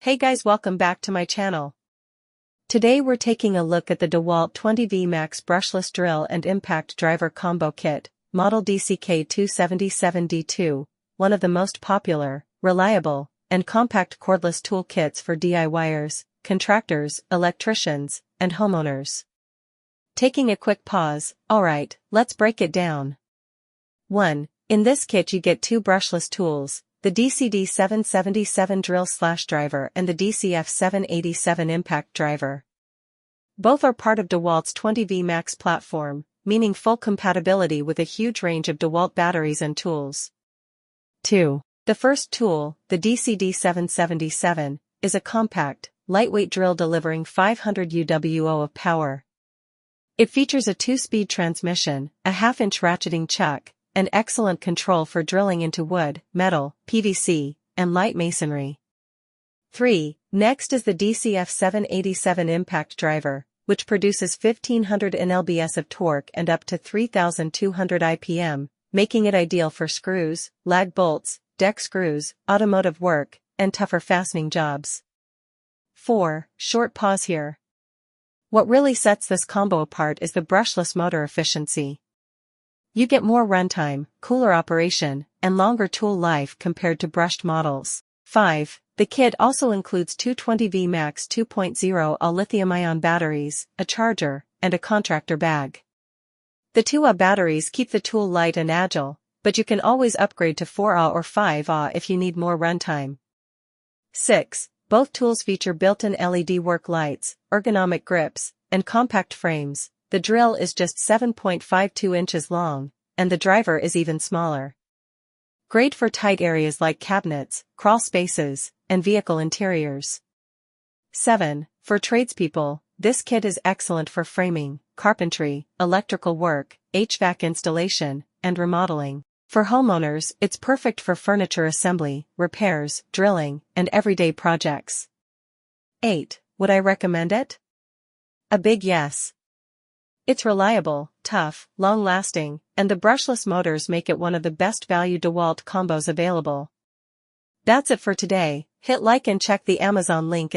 Hey guys, welcome back to my channel. Today we're taking a look at the DEWALT 20V MAX Brushless Drill and Impact Driver Combo Kit, model DCK277D2, one of the most popular, reliable, and compact cordless tool kits for DIYers, contractors, electricians, and homeowners. Taking a quick pause, alright, let's break it down. 1. In this kit you get two brushless tools, the DCD777 drill/driver and the DCF787 impact driver. Both are part of DEWALT's 20V MAX platform, meaning full compatibility with a huge range of DEWALT batteries and tools. 2. The first tool, the DCD777, is a compact, lightweight drill delivering 500 UWO of power. It features a 2-speed transmission, a half-inch ratcheting chuck, and excellent control for drilling into wood, metal, PVC, and light masonry. 3. Next is the DCF787 impact driver, which produces 1500 in-lbs of torque and up to 3200 IPM, making it ideal for screws, lag bolts, deck screws, automotive work, and tougher fastening jobs. 4. Short pause here. What really sets this combo apart is the brushless motor efficiency. You get more runtime, cooler operation, and longer tool life compared to brushed models. 5. The kit also includes two 20V MAX 2.0 all lithium-ion batteries, a charger, and a contractor bag. The 2Ah batteries keep the tool light and agile, but you can always upgrade to 4Ah or 5Ah if you need more runtime. 6. Both tools feature built-in LED work lights, ergonomic grips, and compact frames. The drill is just 7.52 inches long, and the driver is even smaller. Great for tight areas like cabinets, crawl spaces, and vehicle interiors. 7. For tradespeople, this kit is excellent for framing, carpentry, electrical work, HVAC installation, and remodeling. For homeowners, it's perfect for furniture assembly, repairs, drilling, and everyday projects. 8. Would I recommend it? A big yes. It's reliable, tough, long-lasting, and the brushless motors make it one of the best value DEWALT combos available. That's it for today. Hit like and check the Amazon link